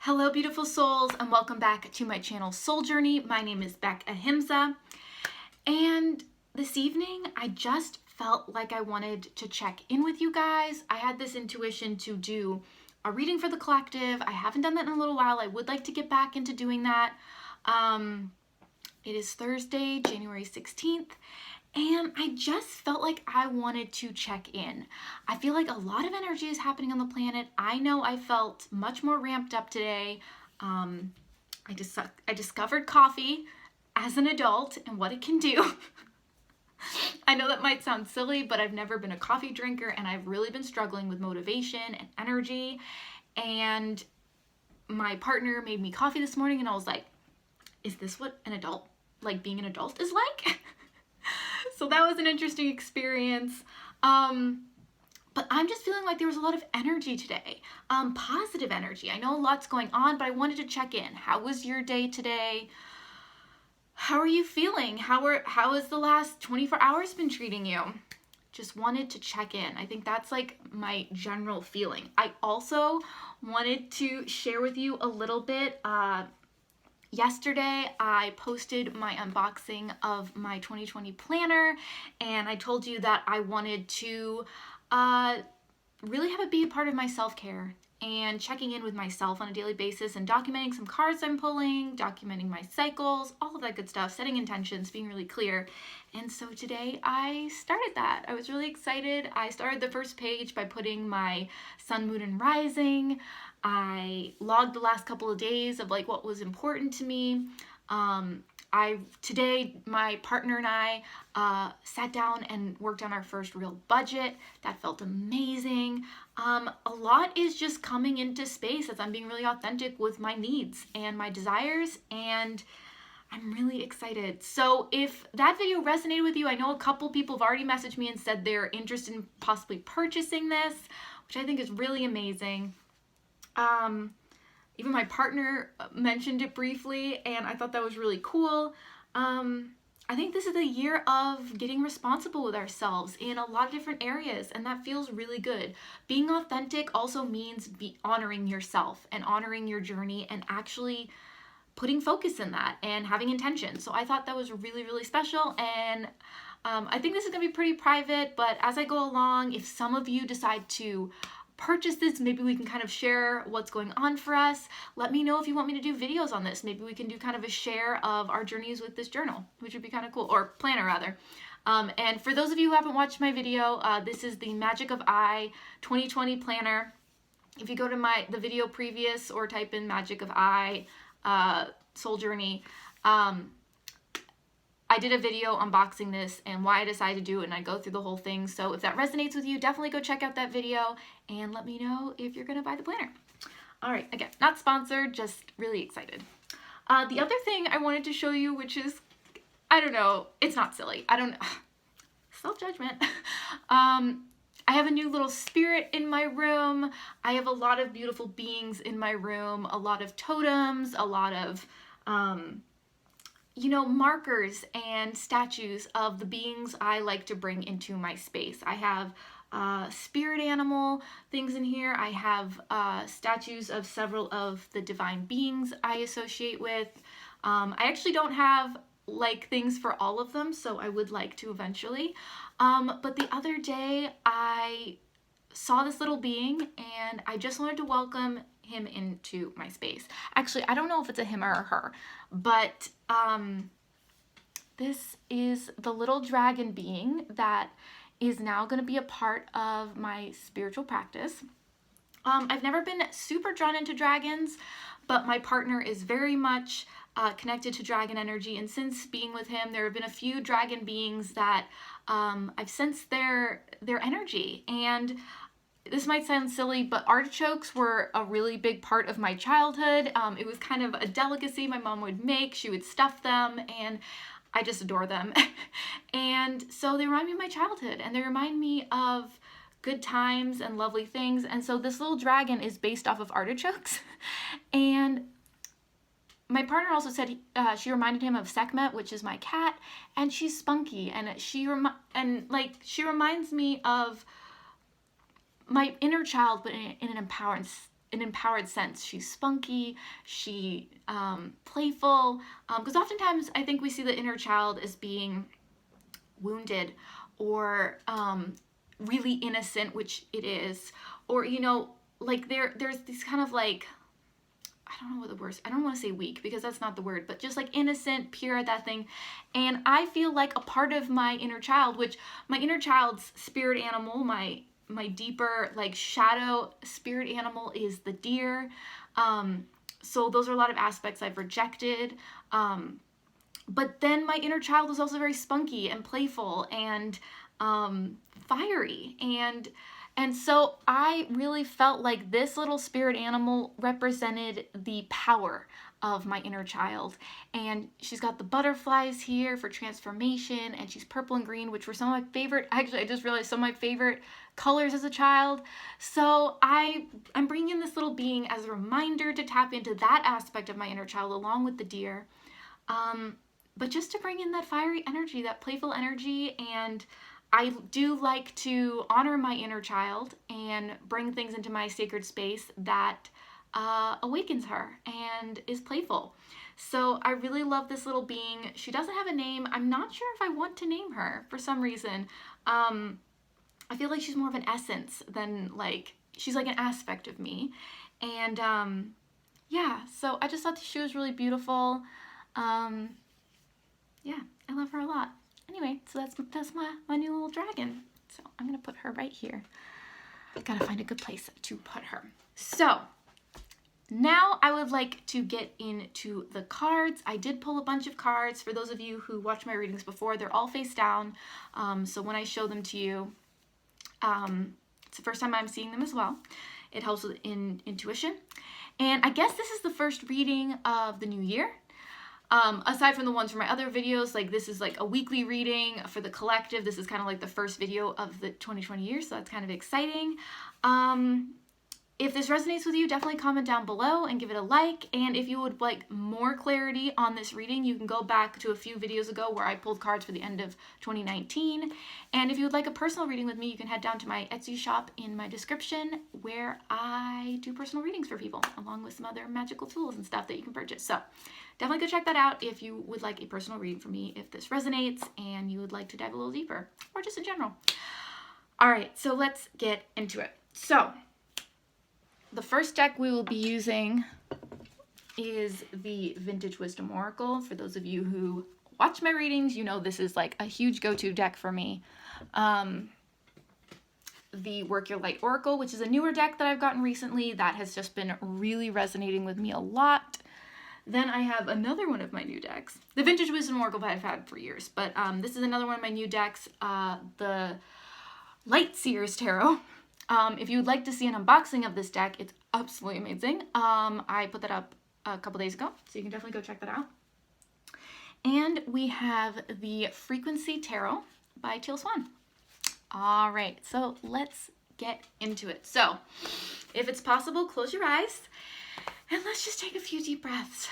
Hello beautiful souls, and welcome back to my channel Soul Journey. My name is Beck Ahimsa, and this evening I just felt like I wanted to check in with you guys. I had this intuition to do a reading for the collective. I haven't done that in a little while. I would like to get back into doing that. It is Thursday, January 16th, and I just felt like I wanted to check in. I feel like a lot of energy is happening on the planet. I know I felt much more ramped up today. I discovered coffee as an adult and what it can do. I know that might sound silly, but I've never been a coffee drinker, and I've really been struggling with motivation and energy. And my partner made me coffee this morning, and I was like, is this what an adult, like being an adult is like? So that was an interesting experience. But I'm just feeling like there was a lot of energy today, positive energy. I know a lot's going on, but I wanted to check in. How was your day today? How are you feeling? How has the last 24 hours been treating you? Just wanted to check in. I think that's like my general feeling. I also wanted to share with you a little bit. Yesterday, I posted my unboxing of my 2020 planner, and I told you that I wanted to really have it be a part of my self-care and checking in with myself on a daily basis and documenting some cards I'm pulling, documenting my cycles, all of that good stuff, setting intentions, being really clear. And so today I started that. I was really excited. I started the first page by putting my sun, moon, and rising. I logged the last couple of days of like what was important to me. Today, my partner and I sat down and worked on our first real budget. That felt amazing. A lot is just coming into space as I'm being really authentic with my needs and my desires, and I'm really excited. So if that video resonated with you, I know a couple people have already messaged me and said they're interested in possibly purchasing this, which I think is really amazing. Even my partner mentioned it briefly, and I thought that was really cool. I think this is the year of getting responsible with ourselves in a lot of different areas, and that feels really good. Being authentic also means honoring yourself and honoring your journey and actually putting focus in that and having intention. So I thought that was really, really special, and I think this is going to be pretty private, but as I go along, if some of you decide to purchase this, maybe we can kind of share what's going on for us. Let me know if you want me to do videos on this. Maybe we can do kind of a share of our journeys with this journal, which would be kind of cool, or planner rather. And for those of you who haven't watched my video, this is the Magic of I 2020 planner. If you go to the video previous or type in Magic of I Soul Journey, I did a video unboxing this and why I decided to do it, and I go through the whole thing. So if that resonates with you, definitely go check out that video and let me know if you're gonna buy the planner. All right, again, not sponsored, just really excited. The other thing I wanted to show you, which is, I don't know, it's not silly. I don't know, self-judgment. I have a new little spirit in my room. I have a lot of beautiful beings in my room, a lot of totems, a lot of, markers and statues of the beings I like to bring into my space. I have spirit animal things in here. I have statues of several of the divine beings I associate with. I actually don't have like things for all of them, so I would like to eventually. But the other day I saw this little being and I just wanted to welcome him into my space. Actually, I don't know if it's a him or a her, but this is the little dragon being that is now going to be a part of my spiritual practice. I've never been super drawn into dragons, but my partner is very much connected to dragon energy, and since being with him, there have been a few dragon beings that I've sensed their energy. And this might sound silly, but artichokes were a really big part of my childhood. It was kind of a delicacy my mom would make. She would stuff them, and I just adore them. And so they remind me of my childhood, and they remind me of good times and lovely things. And so this little dragon is based off of artichokes. And my partner also said she reminded him of Sekhmet, which is my cat, and she's spunky, and she reminds me of my inner child, but in an an empowered sense. She's spunky, she playful, because oftentimes I think we see the inner child as being wounded or really innocent, which it is, or like there's these kind of like, I don't know what the word is. I don't want to say weak because that's not the word, but just like innocent, pure, that thing. And I feel like a part of my inner child, which my inner child's spirit animal, my deeper like shadow spirit animal is the deer. So those are a lot of aspects I've rejected. But then my inner child is also very spunky and playful and fiery, and so I really felt like this little spirit animal represented the power of my inner child. And she's got the butterflies here for transformation, and she's purple and green, which were some of my favorite, actually I just realized some of my favorite colors as a child. So I'm bringing in this little being as a reminder to tap into that aspect of my inner child along with the deer. But just to bring in that fiery energy, that playful energy, and I do like to honor my inner child and bring things into my sacred space that awakens her and is playful. So I really love this little being. She doesn't have a name. I'm not sure if I want to name her for some reason. I feel like she's more of an essence than like, she's like an aspect of me. And yeah, so I just thought she was really beautiful. Yeah, I love her a lot. Anyway, so that's my new little dragon. So I'm gonna put her right here. I've gotta find a good place to put her. So now I would like to get into the cards. I did pull a bunch of cards. For those of you who watched my readings before, they're all face down. So when I show them to you, it's the first time I'm seeing them as well. It helps with intuition. And I guess this is the first reading of the new year. Aside from the ones from my other videos, like this is like a weekly reading for the collective. This is kind of like the first video of the 2020 year, so that's kind of exciting. If this resonates with you, definitely comment down below and give it a like. And if you would like more clarity on this reading, you can go back to a few videos ago where I pulled cards for the end of 2019. And if you would like a personal reading with me, you can head down to my Etsy shop in my description where I do personal readings for people, along with some other magical tools and stuff that you can purchase. So definitely go check that out if you would like a personal reading from me, if this resonates and you would like to dive a little deeper, or just in general. All right, so let's get into it. So the first deck we will be using is the Vintage Wisdom Oracle. For those of you who watch my readings, you know this is like a huge go-to deck for me. The Work Your Light Oracle, which is a newer deck that I've gotten recently that has just been really resonating with me a lot. Then I have another one of my new decks. The Vintage Wisdom Oracle I've had for years, but this is another one of my new decks, the Light Seers Tarot. If you would like to see an unboxing of this deck, it's absolutely amazing. I put that up a couple days ago, so you can definitely go check that out. And we have the Frequency Tarot by Teal Swan. All right, so let's get into it. So if it's possible, close your eyes and let's just take a few deep breaths.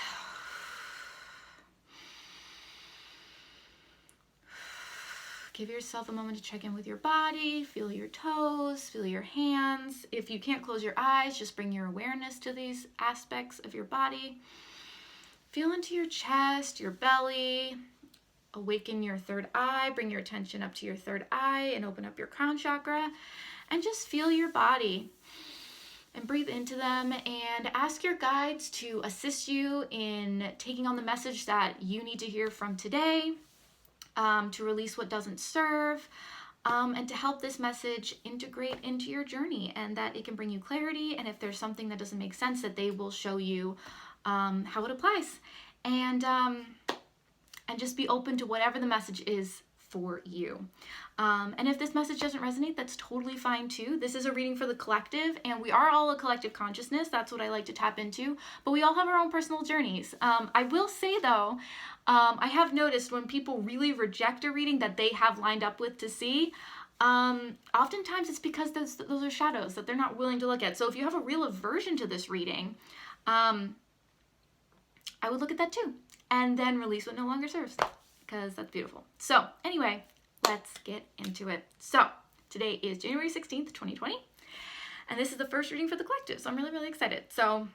Give yourself a moment to check in with your body, feel your toes, feel your hands. If you can't close your eyes, just bring your awareness to these aspects of your body. Feel into your chest, your belly. Awaken your third eye, bring your attention up to your third eye and open up your crown chakra. And just feel your body and breathe into them and ask your guides to assist you in taking on the message that you need to hear from today. To release what doesn't serve, and to help this message integrate into your journey, and that it can bring you clarity, and if there's something that doesn't make sense, that they will show you how it applies, and just be open to whatever the message is for you. And if this message doesn't resonate, that's totally fine too. This is a reading for the collective, and we are all a collective consciousness. That's what I like to tap into, but we all have our own personal journeys. I will say though, I have noticed when people really reject a reading that they have lined up with to see, oftentimes it's because those are shadows that they're not willing to look at. So if you have a real aversion to this reading, I would look at that too, and then release what no longer serves, because that's beautiful. So anyway, let's get into it. So today is January 16th, 2020. And this is the first reading for the collective, so I'm really, really excited. So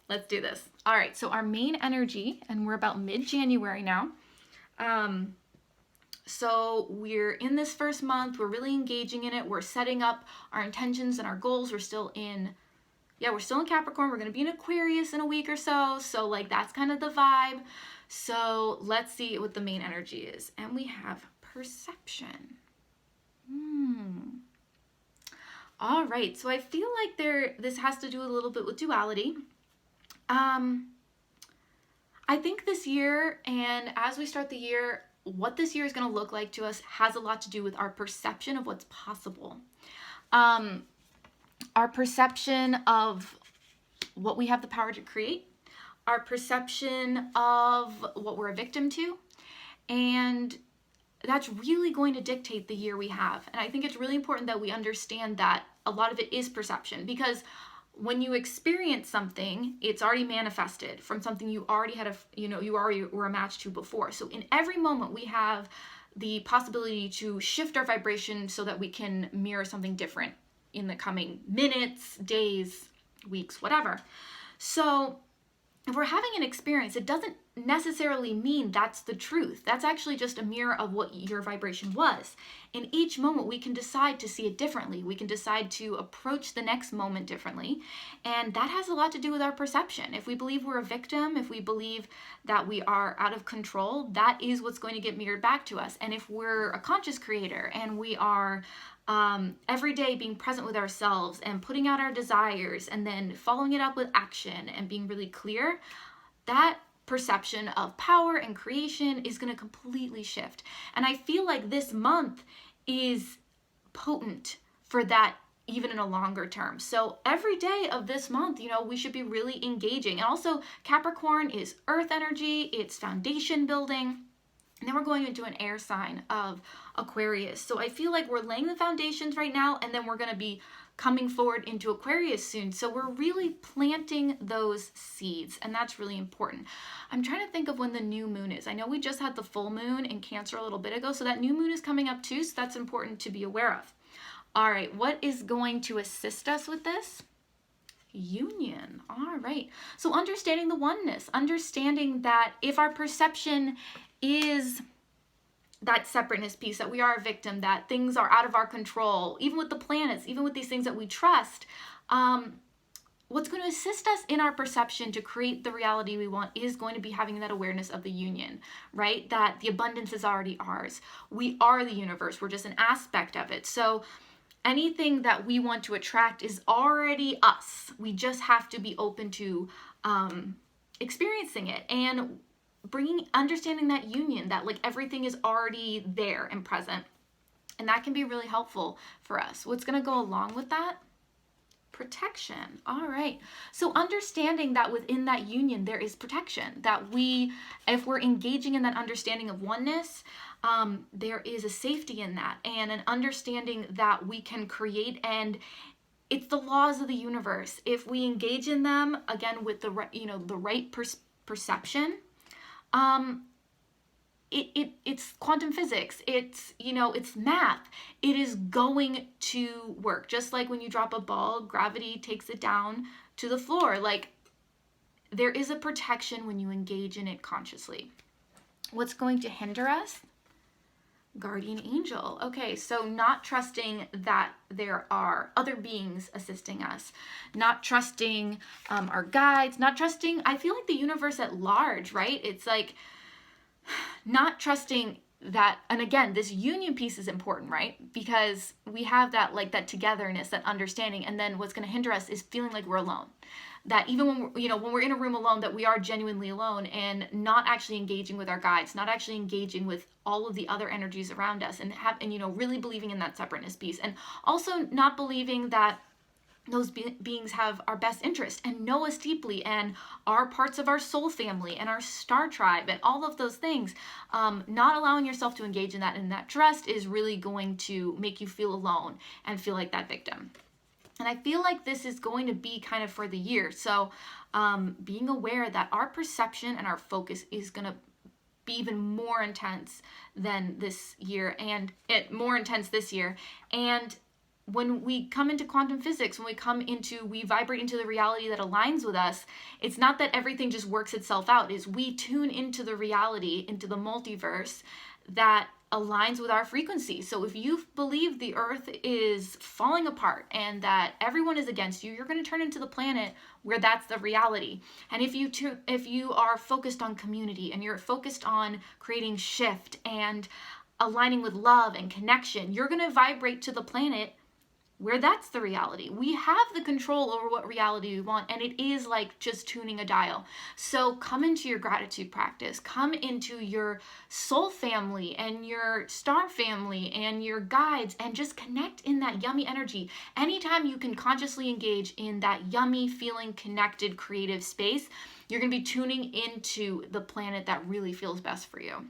let's do this. All right, so our main energy, and we're about mid-January now. So we're in this first month, we're really engaging in it, we're setting up our intentions and our goals. We're still in Capricorn. We're going to be in Aquarius in a week or so. So like that's kind of the vibe. So let's see what the main energy is. And we have perception. All right. So I feel like this has to do a little bit with duality. I think this year, and as we start the year, what this year is going to look like to us has a lot to do with our perception of what's possible. Our perception of what we have the power to create, our perception of what we're a victim to, and that's really going to dictate the year we have. And I think it's really important that we understand that a lot of it is perception, because when you experience something, it's already manifested from something you already had you already were a match to before. So in every moment we have the possibility to shift our vibration so that we can mirror something different in the coming minutes, days, weeks, whatever. So if we're having an experience, it doesn't necessarily mean that's the truth. That's actually just a mirror of what your vibration was. In each moment, we can decide to see it differently. We can decide to approach the next moment differently. And that has a lot to do with our perception. If we believe we're a victim, if we believe that we are out of control, that is what's going to get mirrored back to us. And if we're a conscious creator and we are every day being present with ourselves and putting out our desires and then following it up with action and being really clear, that perception of power and creation is going to completely shift. And I feel like this month is potent for that, even in a longer term. So every day of this month, we should be really engaging. And also Capricorn is earth energy, it's foundation building. And then we're going into an air sign of Aquarius. So I feel like we're laying the foundations right now, and then we're going to be coming forward into Aquarius soon. So we're really planting those seeds, and that's really important. I'm trying to think of when the new moon is. I know we just had the full moon in Cancer a little bit ago, so that new moon is coming up too, so that's important to be aware of. All right, what is going to assist us with this? Union. All right. So understanding the oneness, understanding that if our perception is that separateness piece, that we are a victim, that things are out of our control, even with the planets, even with these things that we trust, what's going to assist us in our perception to create the reality we want is going to be having that awareness of the union, right? That the abundance is already ours. We are the universe. We're just an aspect of it. So anything that we want to attract is already us. We just have to be open to experiencing it and understanding that union, that like everything is already there and present. And that can be really helpful for us. What's going to go along with that? Protection. All right. So understanding that within that union, there is protection, that if we're engaging in that understanding of oneness, there is a safety in that, and an understanding that we can create, and it's the laws of the universe. If we engage in them, again, with the right perception, it's quantum physics, it's math. It is going to work. Just like when you drop a ball, gravity takes it down to the floor. Like, there is a protection when you engage in it consciously. What's going to hinder us? Guardian angel. Okay, so not trusting that there are other beings assisting us, not trusting our guides, not trusting, I feel like the universe at large, right? It's like not trusting that, and again, this union piece is important, right? Because we have that, like, that togetherness, that understanding, and then what's going to hinder us is feeling like we're alone. That even when we're in a room alone, that we are genuinely alone, and not actually engaging with our guides, not actually engaging with all of the other energies around us, and really believing in that separateness piece, and also not believing that those beings have our best interest and know us deeply and are parts of our soul family and our star tribe and all of those things. Not allowing yourself to engage in that, and that trust is really going to make you feel alone and feel like that victim. And I feel like this is going to be kind of for the year. So being aware that our perception and our focus is going to be even more intense than this year, and more intense this year. And when we come into quantum physics, we vibrate into the reality that aligns with us, it's not that everything just works itself out. Is we tune into the reality, into the multiverse that aligns with our frequency. So if you believe the earth is falling apart and that everyone is against you, you're going to turn into the planet where that's the reality. And if you are focused on community and you're focused on creating shift and aligning with love and connection, you're going to vibrate to the planet where that's the reality. We have the control over what reality we want, and it is like just tuning a dial. So come into your gratitude practice, come into your soul family and your star family and your guides, and just connect in that yummy energy. Anytime you can consciously engage in that yummy, feeling connected, creative space, you're going to be tuning into the planet that really feels best for you.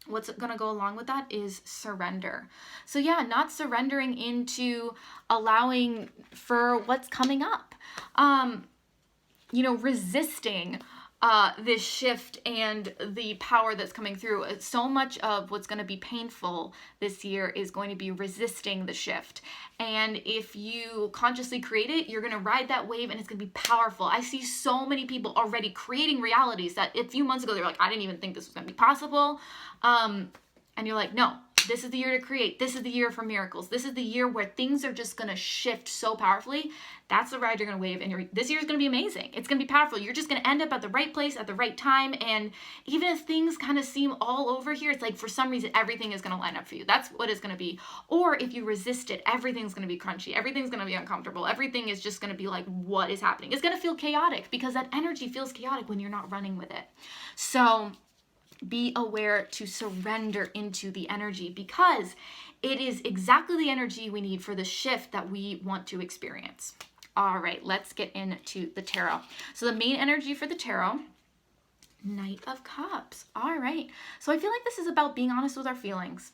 What's going to go along with that is surrender. So yeah, not surrendering into allowing for what's coming up. Resisting this shift and the power that's coming through. So much of what's going to be painful this year is going to be resisting the shift. And if you consciously create it, you're going to ride that wave and it's going to be powerful. I see so many people already creating realities that a few months ago, they were like, I didn't even think this was going to be possible. And you're like, no, this is the year to create. This is the year for miracles. This is the year where things are just going to shift so powerfully. That's the ride you're going to wave. And this year is going to be amazing. It's going to be powerful. You're just going to end up at the right place at the right time. And even if things kind of seem all over here, it's like for some reason, everything is going to line up for you. That's what it's going to be. Or if you resist it, everything's going to be crunchy. Everything's going to be uncomfortable. Everything is just going to be like, what is happening? It's going to feel chaotic because that energy feels chaotic when you're not running with it. So be aware to surrender into the energy because it is exactly the energy we need for the shift that we want to experience. All right, let's get into the tarot. So the main energy for the tarot, Knight of Cups. All right. So I feel like this is about being honest with our feelings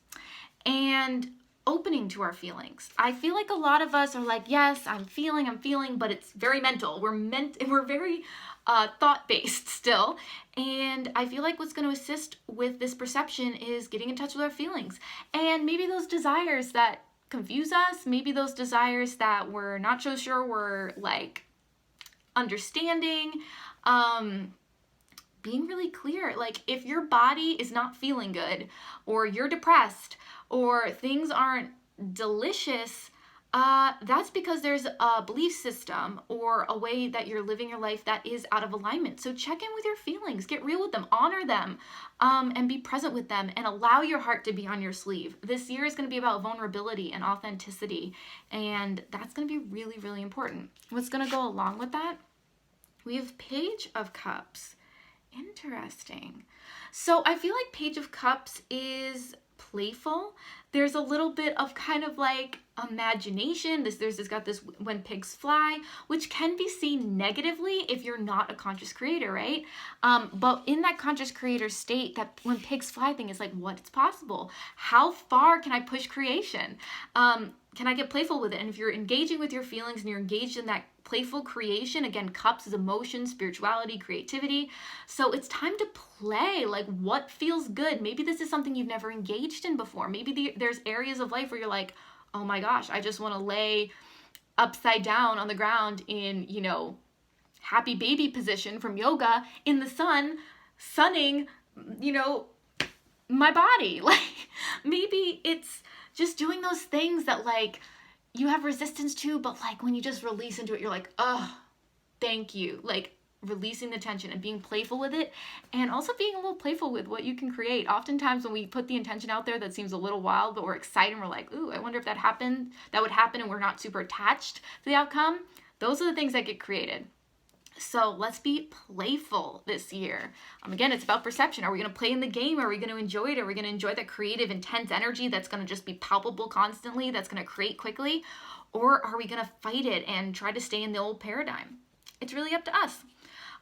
and opening to our feelings. I feel like a lot of us are like, yes, I'm feeling, but it's very mental. We're very thought-based still. And I feel like what's going to assist with this perception is getting in touch with our feelings. And maybe those desires that confuse us, maybe those desires that we're not so sure we're like understanding, being really clear. Like if your body is not feeling good or you're depressed or things aren't delicious, that's because there's a belief system or a way that you're living your life that is out of alignment. So check in with your feelings, get real with them, honor them, and be present with them and allow your heart to be on your sleeve. This year is going to be about vulnerability and authenticity, and that's going to be really, really important. What's going to go along with that? We have Page of Cups. Interesting. So I feel like Page of Cups is playful. There's a little bit of kind of like imagination. There's got this when pigs fly, which can be seen negatively if you're not a conscious creator, right? But in that conscious creator state, that when pigs fly thing is like, what's possible? How far can I push creation? Can I get playful with it? And if you're engaging with your feelings and you're engaged in that playful creation, again, cups is emotion, spirituality, creativity. So it's time to play, like what feels good. Maybe this is something you've never engaged in before. Maybe there's areas of life where you're like, oh my gosh, I just want to lay upside down on the ground in, happy baby position from yoga in the sun, sunning, my body. Like maybe it's just doing those things that like you have resistance to, but like when you just release into it, you're like, oh, thank you. Like releasing the tension and being playful with it, and also being a little playful with what you can create. Oftentimes when we put the intention out there that seems a little wild, but we're excited and we're like, ooh, I wonder if that would happen, and we're not super attached to the outcome. Those are the things that get created. So let's be playful this year. Again, it's about perception. Are we going to play in the game? Are we going to enjoy it? Are we going to enjoy that creative, intense energy that's going to just be palpable constantly, that's going to create quickly? Or are we going to fight it and try to stay in the old paradigm? It's really up to us.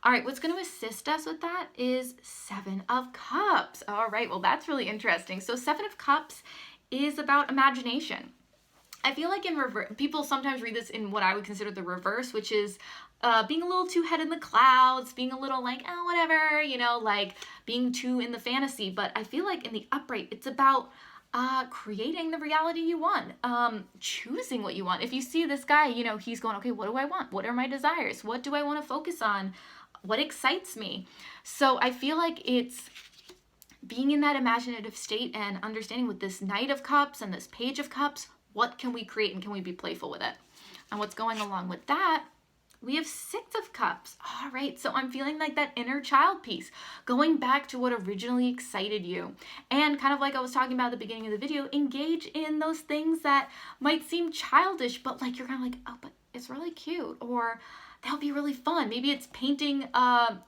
All right, what's going to assist us with that is Seven of Cups. All right, well, that's really interesting. So Seven of Cups is about imagination. I feel like in reverse, people sometimes read this in what I would consider the reverse, which is being a little too head in the clouds, being a little like, oh, whatever, like being too in the fantasy. But I feel like in the upright, it's about creating the reality you want, choosing what you want. If you see this guy, you know, he's going, okay, what do I want? What are my desires? What do I want to focus on? What excites me? So I feel like it's being in that imaginative state and understanding with this Knight of Cups and this Page of Cups, what can we create and can we be playful with it? And what's going along with that, we have Six of Cups. All right, so I'm feeling like that inner child piece, going back to what originally excited you. And kind of like I was talking about at the beginning of the video, engage in those things that might seem childish, but like you're kind of like, oh, but it's really cute, or that would be really fun. Maybe it's painting a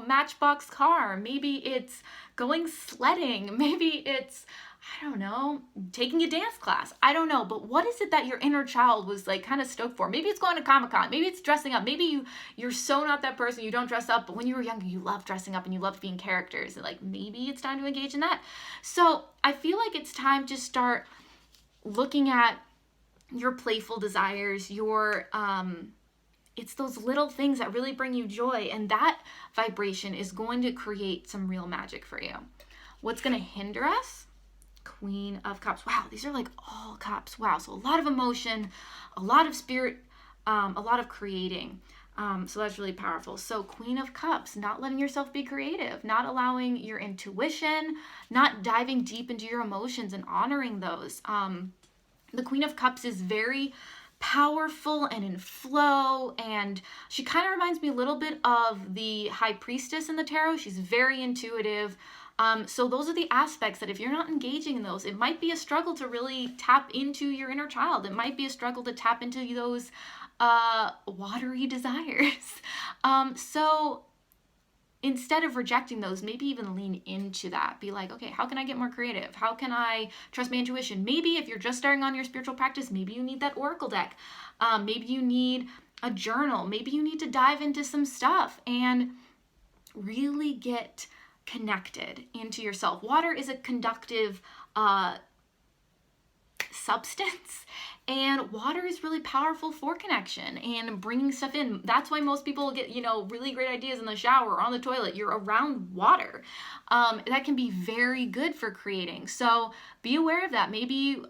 matchbox car. Maybe it's going sledding. Maybe it's, I don't know, taking a dance class. I don't know, but what is it that your inner child was like kind of stoked for? Maybe it's going to Comic-Con. Maybe it's dressing up. Maybe you're so not that person. You don't dress up, but when you were younger, you loved dressing up and you loved being characters. And like, maybe it's time to engage in that. So I feel like it's time to start looking at your playful desires, your, it's those little things that really bring you joy, and that vibration is going to create some real magic for you. What's going to hinder us? Queen of Cups. Wow, these are like all cups. Wow, so a lot of emotion, a lot of spirit, a lot of creating. So that's really powerful. So Queen of Cups, not letting yourself be creative, not allowing your intuition, not diving deep into your emotions and honoring those. The Queen of Cups is very powerful and in flow, and she kind of reminds me a little bit of the High Priestess in the tarot. She's very intuitive. So those are the aspects that if you're not engaging in those, it might be a struggle to really tap into your inner child. It might be a struggle to tap into those watery desires. So instead of rejecting those, maybe even lean into that. Be like, okay, how can I get more creative? How can I trust my intuition? Maybe if you're just starting on your spiritual practice, maybe you need that oracle deck. Maybe you need a journal. Maybe you need to dive into some stuff and really get connected into yourself. Water is a conductive substance, and water is really powerful for connection and bringing stuff in. That's why most people get, really great ideas in the shower or on the toilet. You're around water. That can be very good for creating. So be aware of that. Maybe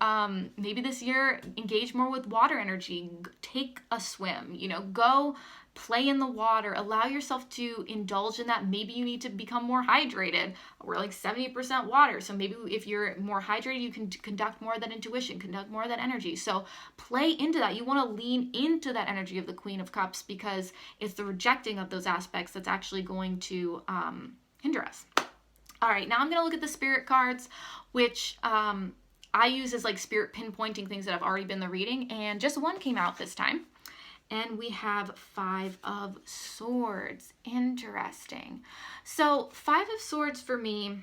this year, engage more with water energy. Take a swim, go play in the water, allow yourself to indulge in that. Maybe you need to become more hydrated. We're like 70% water. So maybe if you're more hydrated, you can conduct more of that intuition, conduct more of that energy. So play into that. You want to lean into that energy of the Queen of Cups, because it's the rejecting of those aspects that's actually going to hinder us. All right, now I'm going to look at the spirit cards, which I use as like spirit pinpointing things that have already been the reading, and just one came out this time. And we have Five of Swords. Interesting. So Five of Swords for me,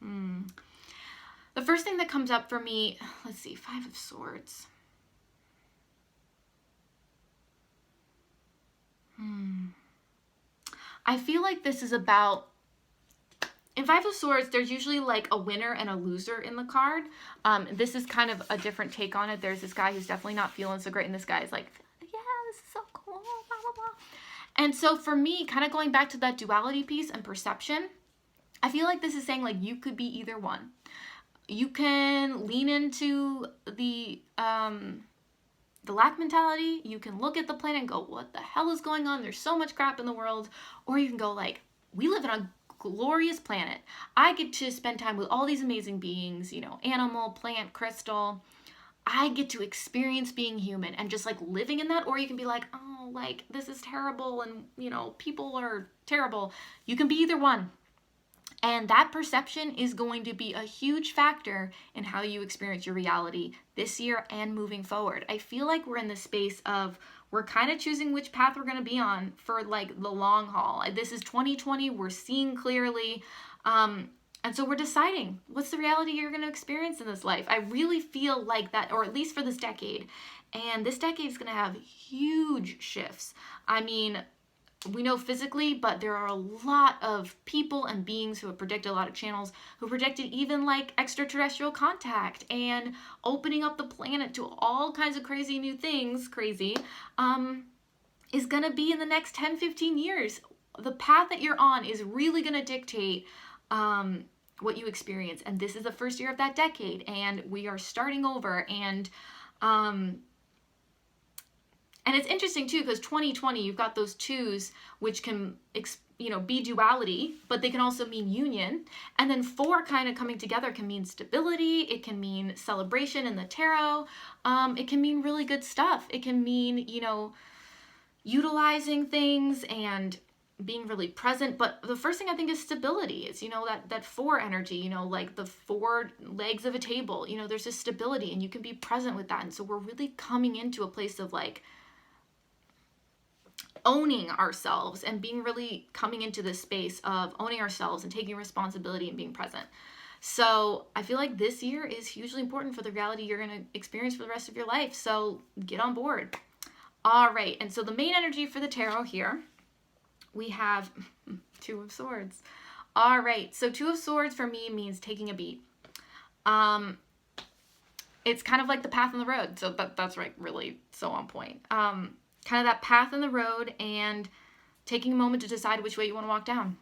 the first thing that comes up for me, let's see, Five of Swords. I feel like this is about, in Five of Swords, there's usually like a winner and a loser in the card. This is kind of a different take on it. There's this guy who's definitely not feeling so great, and this guy is like, yeah, this is so cool, blah, blah, blah. And so for me, kind of going back to that duality piece and perception, I feel like this is saying like you could be either one. You can lean into the lack mentality. You can look at the planet and go, what the hell is going on? There's so much crap in the world. Or you can go like, we live in a glorious planet. I get to spend time with all these amazing beings, animal, plant, crystal. I get to experience being human and just like living in that. Or you can be like, oh, like this is terrible and people are terrible. You can be either one. And that perception is going to be a huge factor in how you experience your reality this year and moving forward. I feel like we're in the space of, we're kind of choosing which path we're going to be on for like the long haul. This is 2020. We're seeing clearly. And so we're deciding what's the reality you're going to experience in this life. I really feel like that, or at least for this decade. And this decade is going to have huge shifts. I mean, we know physically, but there are a lot of people and beings who have predicted, a lot of channels who predicted even like extraterrestrial contact and opening up the planet to all kinds of crazy new things, is going to be in the next 10, 15 years. The path that you're on is really going to dictate what you experience. And this is the first year of that decade, and we are starting over. And it's interesting too, because 2020, you've got those twos, which can, be duality, but they can also mean union. And then 4 kind of coming together can mean stability. It can mean celebration in the tarot. It can mean really good stuff. It can mean, utilizing things and being really present. But the first thing I think is stability. It's, that 4 energy, like the 4 legs of a table, there's this stability, and you can be present with that. And so we're really coming into a place of like owning ourselves and being really coming into this space of owning ourselves and taking responsibility and being present. So I feel like this year is hugely important for the reality you're going to experience for the rest of your life. So get on board. All right. And so the main energy for the tarot here, we have 2 of Swords. All right. So 2 of Swords for me means taking a beat. It's kind of like the path on the road. So that's right. Really so on point. Kind of that path in the road and taking a moment to decide which way you want to walk down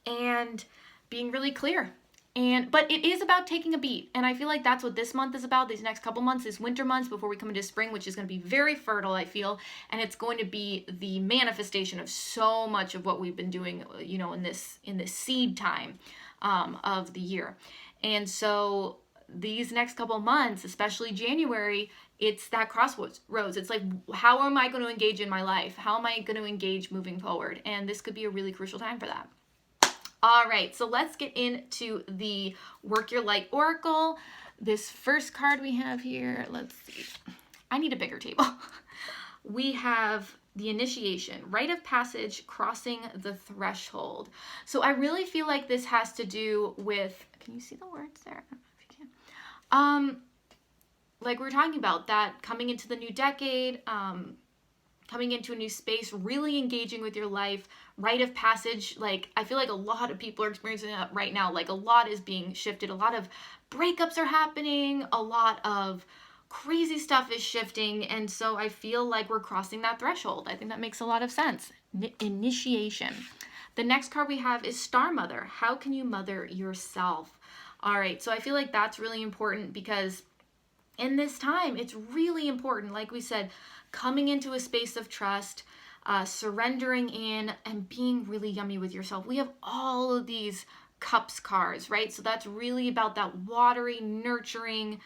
and being really clear. But it is about taking a beat. And I feel like that's what this month is about. These next couple months is winter months before we come into spring, which is going to be very fertile, I feel. And it's going to be the manifestation of so much of what we've been doing, in this seed time of the year. And so these next couple months, especially January, it's that crossroads. It's like, how am I going to engage in my life? How am I going to engage moving forward? And this could be a really crucial time for that. All right, so let's get into the Work Your Light Oracle. This first card we have here, let's see. I need a bigger table. We have the initiation, rite of passage, crossing the threshold. So I really feel like this has to do with, can you see the words there? I don't know if you can. Like we were talking about, that coming into the new decade, coming into a new space, really engaging with your life, rite of passage. Like, I feel like a lot of people are experiencing that right now. Like, a lot is being shifted. A lot of breakups are happening. A lot of crazy stuff is shifting. And so I feel like we're crossing that threshold. I think that makes a lot of sense. Initiation. The next card we have is Star Mother. How can you mother yourself? All right, so I feel like that's really important because in this time, it's really important, like we said, coming into a space of trust, surrendering in, and being really yummy with yourself. We have all of these cups cards, right? So that's really about that watery, nurturing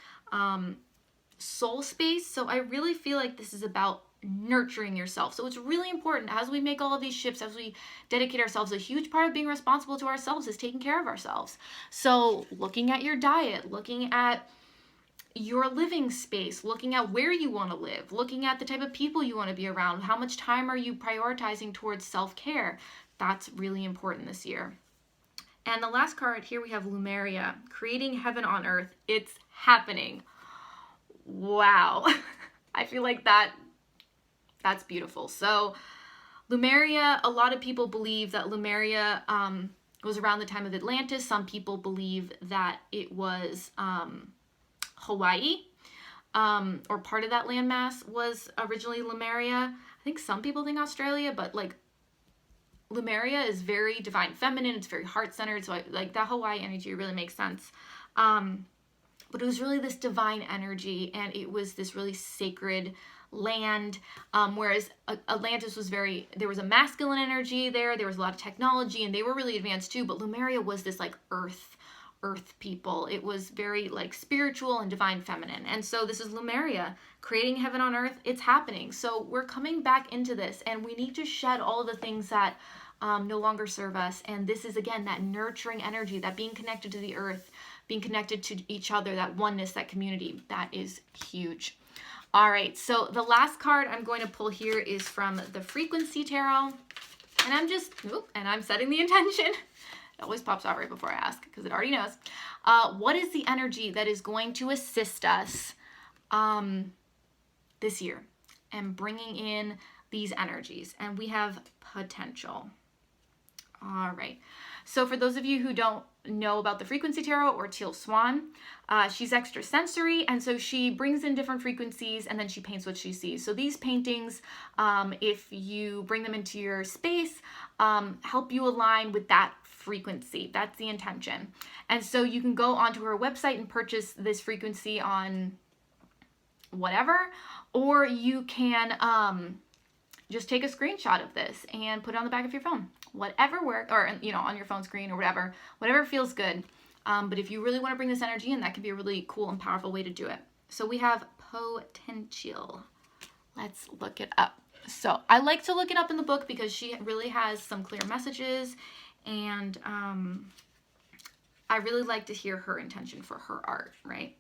soul space. So I really feel like this is about nurturing yourself. So it's really important as we make all of these shifts, as we dedicate ourselves, a huge part of being responsible to ourselves is taking care of ourselves. So looking at your diet, looking at your living space, looking at where you want to live, looking at the type of people you want to be around, how much time are you prioritizing towards self-care. That's really important this year. And the last card here we have Lumeria, creating heaven on earth. It's happening. Wow. I feel like that's beautiful. So Lumeria, a lot of people believe that Lumeria was around the time of Atlantis. Some people believe that it was Hawaii, or part of that landmass was originally Lemuria. I think some people think Australia, but like Lemuria is very divine feminine. It's very heart-centered. So like that Hawaii energy really makes sense. But it was really this divine energy, and it was this really sacred land, whereas Atlantis was there was a masculine energy there was a lot of technology, and they were really advanced too, but Lemuria was this like earth people. It was very like spiritual and divine feminine. And so this is Lemuria, creating heaven on earth. It's happening. So we're coming back into this, and we need to shed all the things that no longer serve us. And this is, again, that nurturing energy, that being connected to the earth, being connected to each other, that oneness, that community. That is huge. All right, so the last card I'm going to pull here is from the Frequency Tarot. And I'm setting the intention. It always pops out right before I ask because it already knows. What is the energy that is going to assist us this year and bringing in these energies? And we have potential. All right. So for those of you who don't know about the Frequency Tarot or Teal Swan, she's extrasensory, and so she brings in different frequencies and then she paints what she sees. So these paintings, if you bring them into your space, help you align with that frequency. That's the intention. And so you can go onto her website and purchase this frequency on whatever, or you can just take a screenshot of this and put it on the back of your phone. Whatever works, or on your phone screen or whatever feels good. But if you really want to bring this energy in, that can be a really cool and powerful way to do it. So we have potential. Let's look it up. So I like to look it up in the book because she really has some clear messages, and I really like to hear her intention for her art, right?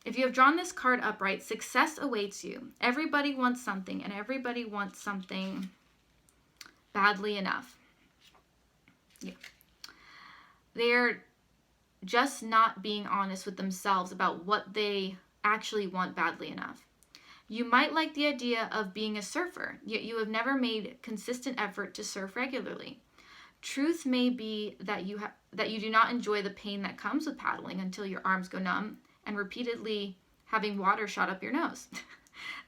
If you have drawn this card upright, success awaits you. Everybody wants something, and everybody wants something badly enough. Yeah. They're just not being honest with themselves about what they actually want badly enough. You might like the idea of being a surfer, yet you have never made consistent effort to surf regularly. Truth may be that you do not enjoy the pain that comes with paddling until your arms go numb and repeatedly having water shot up your nose.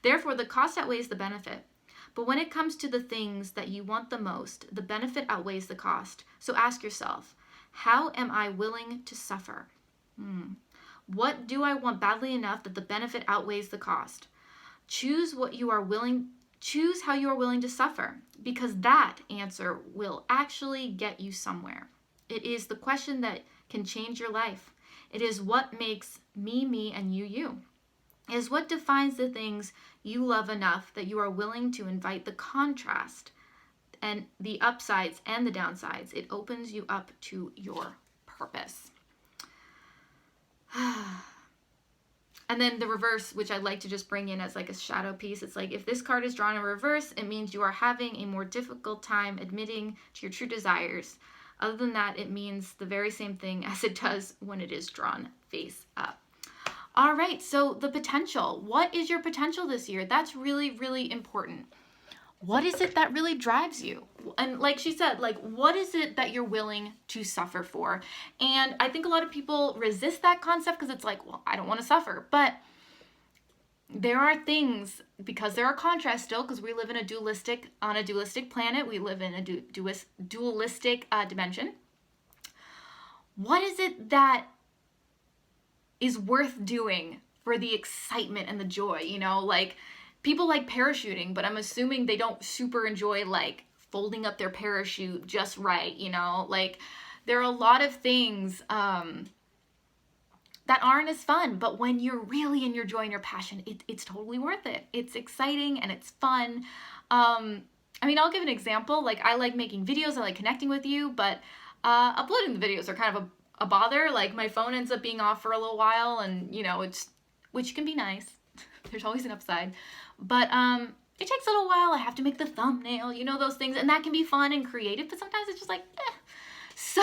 Therefore, the cost outweighs the benefit. But when it comes to the things that you want the most, the benefit outweighs the cost. So ask yourself, how am I willing to suffer? What do I want badly enough that the benefit outweighs the cost? Choose how you are willing to suffer, because that answer will actually get you somewhere. It is the question that can change your life. It is what makes me, me, and you, you. It is what defines the things you love enough that you are willing to invite the contrast and the upsides and the downsides. It opens you up to your purpose. And then the reverse, which I like to just bring in as like a shadow piece. It's like, if this card is drawn in reverse, it means you are having a more difficult time admitting to your true desires. Other than that, it means the very same thing as it does when it is drawn face up. All right, so the potential. What is your potential this year? That's really, really important. What is it that really drives you? And like she said, like, what is it that you're willing to suffer for? And I think a lot of people resist that concept because it's like, well, I don't want to suffer. But there are things, because there are contrasts still, because we live in a dualistic planet. We live in a dualistic dimension. What is it that is worth doing for the excitement and the joy? Like, people like parachuting, but I'm assuming they don't super enjoy like folding up their parachute just right, like there are a lot of things that aren't as fun, but when you're really in your joy and your passion, it's totally worth it. It's exciting and it's fun. I'll give an example. Like, I like making videos, I like connecting with you, but uploading the videos are kind of a bother. Like, my phone ends up being off for a little while, and which can be nice. There's always an upside. But it takes a little while. I have to make the thumbnail, those things. And that can be fun and creative, but sometimes it's just like, eh. So,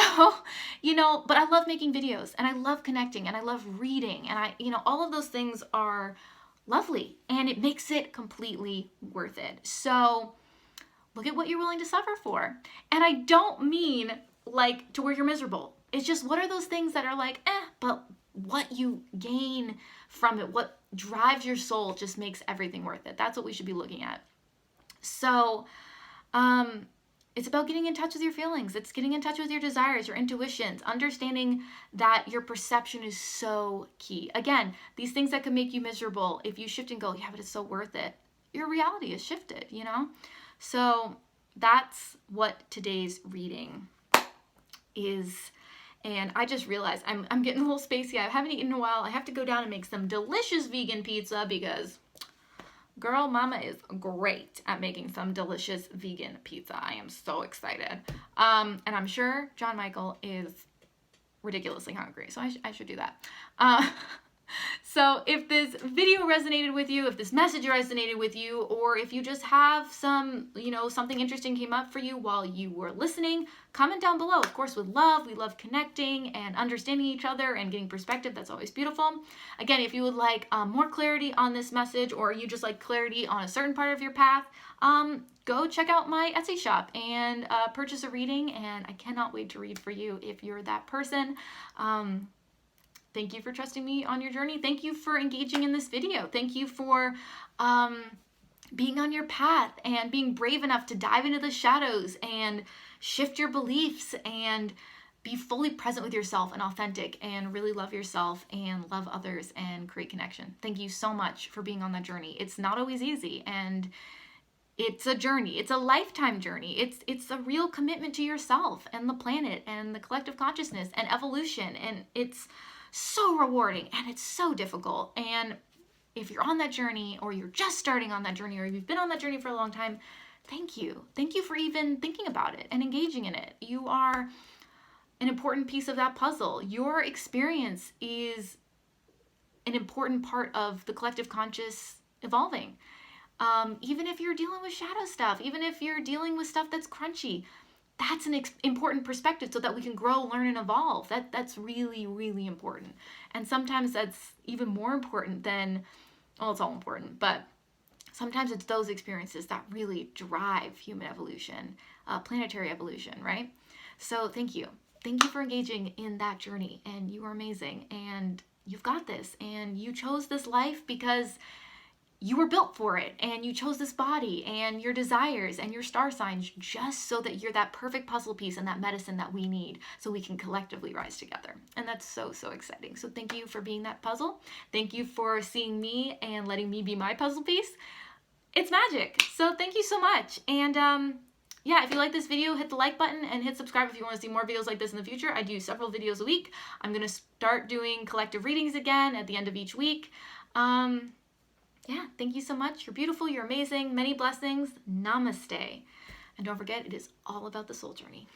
but I love making videos, and I love connecting, and I love reading. And all of those things are lovely, and it makes it completely worth it. So look at what you're willing to suffer for. And I don't mean like to where you're miserable. It's just, what are those things that are like, but what you gain from it, what drives your soul, just makes everything worth it. That's what we should be looking at. So it's about getting in touch with your feelings. It's getting in touch with your desires, your intuitions, understanding that your perception is so key. Again, these things that can make you miserable, if you shift and go, yeah, but it's so worth it, your reality is shifted, So that's what today's reading is. And I just realized I'm getting a little spacey. I haven't eaten in a while. I have to go down and make some delicious vegan pizza because girl, mama is great at making some delicious vegan pizza. I am so excited. And I'm sure John Michael is ridiculously hungry, so I should do that. So if this video resonated with you, if this message resonated with you, or if you just have some, something interesting came up for you while you were listening, comment down below. Of course, with love, we love connecting and understanding each other and getting perspective. That's always beautiful. Again, if you would like more clarity on this message, or you just like clarity on a certain part of your path, go check out my Etsy shop and purchase a reading, and I cannot wait to read for you if you're that person. Thank you for trusting me on your journey. Thank you for engaging in this video. Thank you for being on your path and being brave enough to dive into the shadows and shift your beliefs and be fully present with yourself and authentic and really love yourself and love others and create connection. Thank you so much for being on that journey. It's not always easy, and it's a journey. It's a lifetime journey. It's a real commitment to yourself and the planet and the collective consciousness and evolution, and it's so rewarding and it's so difficult. And if you're on that journey, or you're just starting on that journey, or you've been on that journey for a long time, thank you. Thank you for even thinking about it and engaging in it. You are an important piece of that puzzle. Your experience is an important part of the collective conscious evolving. Even if you're dealing with shadow stuff, even if you're dealing with stuff that's crunchy, that's an important perspective so that we can grow, learn, and evolve. That's really, really important. And sometimes that's even more important than, well, it's all important, but sometimes it's those experiences that really drive human evolution, planetary evolution, right? So thank you. Thank you for engaging in that journey, and you are amazing, and you've got this, and you chose this life because you were built for it, and you chose this body and your desires and your star signs just so that you're that perfect puzzle piece and that medicine that we need so we can collectively rise together. And that's so, so exciting. So thank you for being that puzzle. Thank you for seeing me and letting me be my puzzle piece. It's magic. So thank you so much. And yeah, if you like this video, hit the like button and hit subscribe if you want to see more videos like this in the future. I do several videos a week. I'm going to start doing collective readings again at the end of each week. Yeah, thank you so much. You're beautiful. You're amazing. Many blessings. Namaste. And don't forget, it is all about the soul journey.